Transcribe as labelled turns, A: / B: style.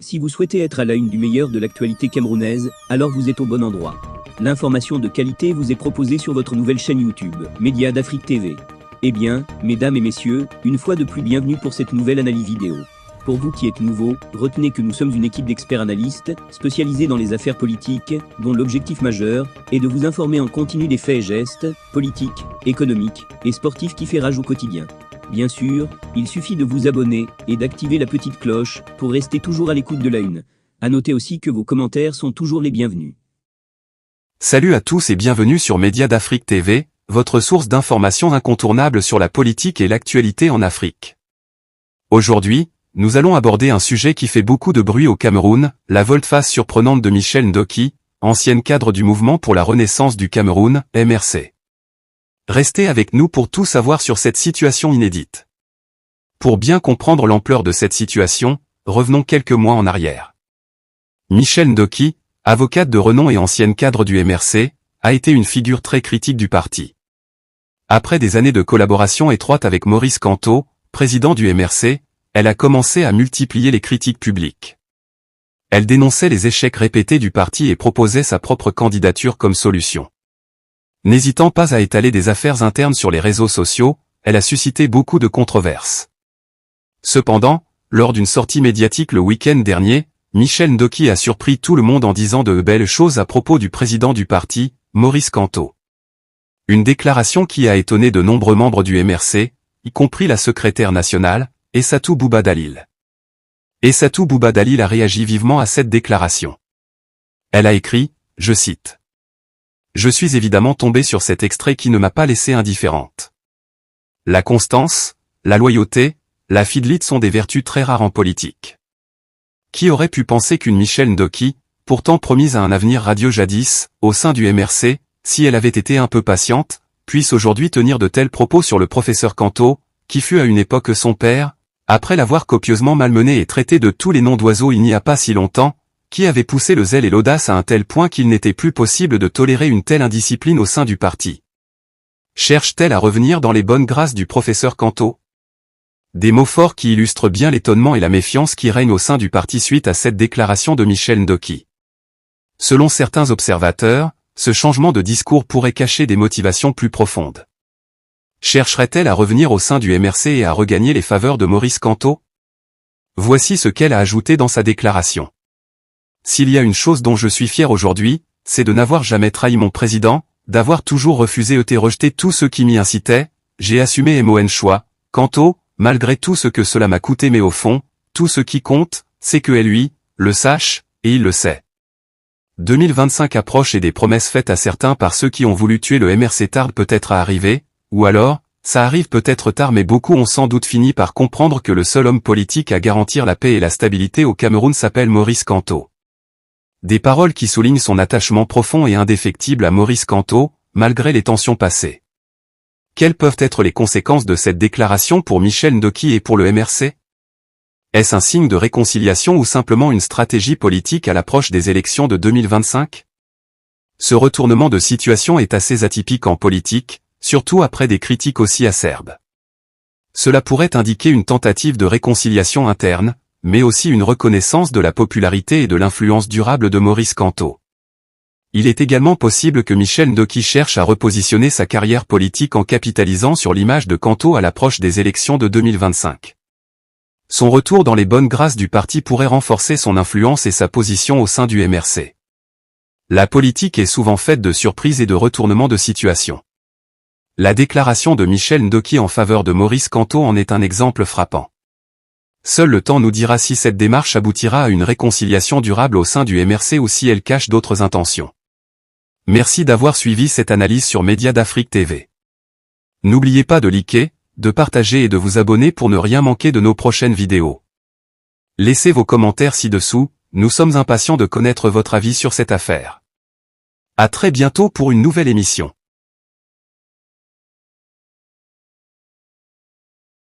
A: Si vous souhaitez être à la une du meilleur de l'actualité camerounaise, alors vous êtes au bon endroit. L'information de qualité vous est proposée sur votre nouvelle chaîne YouTube, Média d'Afrique TV. Eh bien, mesdames et messieurs, une fois de plus bienvenue pour cette nouvelle analyse vidéo. Pour vous qui êtes nouveaux, retenez que nous sommes une équipe d'experts analystes, spécialisés dans les affaires politiques, dont l'objectif majeur est de vous informer en continu des faits et gestes, politiques, économiques et sportifs qui fait rage au quotidien. Bien sûr, il suffit de vous abonner et d'activer la petite cloche pour rester toujours à l'écoute de la une. À noter aussi que vos commentaires sont toujours les bienvenus.
B: Salut à tous et bienvenue sur Média d'Afrique TV, votre source d'informations incontournable sur la politique et l'actualité en Afrique. Aujourd'hui, nous allons aborder un sujet qui fait beaucoup de bruit au Cameroun, la volte-face surprenante de Michel Ndoki, ancienne cadre du mouvement pour la renaissance du Cameroun, MRC. Restez avec nous pour tout savoir sur cette situation inédite. Pour bien comprendre l'ampleur de cette situation, revenons quelques mois en arrière. Michel Ndoki, avocate de renom et ancienne cadre du MRC, a été une figure très critique du parti. Après des années de collaboration étroite avec Maurice Kamto, président du MRC, elle a commencé à multiplier les critiques publiques. Elle dénonçait les échecs répétés du parti et proposait sa propre candidature comme solution. N'hésitant pas à étaler des affaires internes sur les réseaux sociaux, elle a suscité beaucoup de controverses. Cependant, lors d'une sortie médiatique le week-end dernier, Michel Ndoki a surpris tout le monde en disant de belles choses à propos du président du parti, Maurice Kamto. Une déclaration qui a étonné de nombreux membres du MRC, y compris la secrétaire nationale, Aissatou Bouba Dalil. Aissatou Bouba Dalil a réagi vivement à cette déclaration. Elle a écrit, je cite. « Je suis évidemment tombé sur cet extrait qui ne m'a pas laissé indifférente. La constance, la loyauté, la fidelité sont des vertus très rares en politique. Qui aurait pu penser qu'une Michel Ndoki, pourtant promise à un avenir radieux jadis, au sein du MRC, si elle avait été un peu patiente, puisse aujourd'hui tenir de tels propos sur le professeur Kamto, qui fut à une époque son père, après l'avoir copieusement malmené et traité de tous les noms d'oiseaux il n'y a pas si longtemps, qui avait poussé le zèle et l'audace à un tel point qu'il n'était plus possible de tolérer une telle indiscipline au sein du parti. Cherche-t-elle à revenir dans les bonnes grâces du professeur Kamto? Des mots forts qui illustrent bien l'étonnement et la méfiance qui règnent au sein du parti suite à cette déclaration de Michel Ndoki. Selon certains observateurs, ce changement de discours pourrait cacher des motivations plus profondes. Chercherait-elle à revenir au sein du MRC et à regagner les faveurs de Maurice Kamto? Voici ce qu'elle a ajouté dans sa déclaration. S'il y a une chose dont je suis fier aujourd'hui, c'est de n'avoir jamais trahi mon président, d'avoir toujours refusé et rejeté tous ceux qui m'y incitaient, j'ai assumé mon choix, Kamto, malgré tout ce que cela m'a coûté mais au fond, tout ce qui compte, c'est que lui, le sache, et il le sait. 2025 approche et des promesses faites à certains par ceux qui ont voulu tuer le MRC tardent peut-être à arriver, ou alors, ça arrive peut-être tard mais beaucoup ont sans doute fini par comprendre que le seul homme politique à garantir la paix et la stabilité au Cameroun s'appelle Maurice Kamto. Des paroles qui soulignent son attachement profond et indéfectible à Maurice Kamto, malgré les tensions passées. Quelles peuvent être les conséquences de cette déclaration pour Michel Ndoki et pour le MRC? Est-ce un signe de réconciliation ou simplement une stratégie politique à l'approche des élections de 2025? Ce retournement de situation est assez atypique en politique, surtout après des critiques aussi acerbes. Cela pourrait indiquer une tentative de réconciliation interne, mais aussi une reconnaissance de la popularité et de l'influence durable de Maurice Kamto. Il est également possible que Michel Ndoki cherche à repositionner sa carrière politique en capitalisant sur l'image de Kamto à l'approche des élections de 2025. Son retour dans les bonnes grâces du parti pourrait renforcer son influence et sa position au sein du MRC. La politique est souvent faite de surprises et de retournements de situation. La déclaration de Michel Ndoki en faveur de Maurice Kamto en est un exemple frappant. Seul le temps nous dira si cette démarche aboutira à une réconciliation durable au sein du MRC ou si elle cache d'autres intentions. Merci d'avoir suivi cette analyse sur Média d'Afrique TV. N'oubliez pas de liker, de partager et de vous abonner pour ne rien manquer de nos prochaines vidéos. Laissez vos commentaires ci-dessous, nous sommes impatients de connaître votre avis sur cette affaire. À très bientôt pour une nouvelle émission.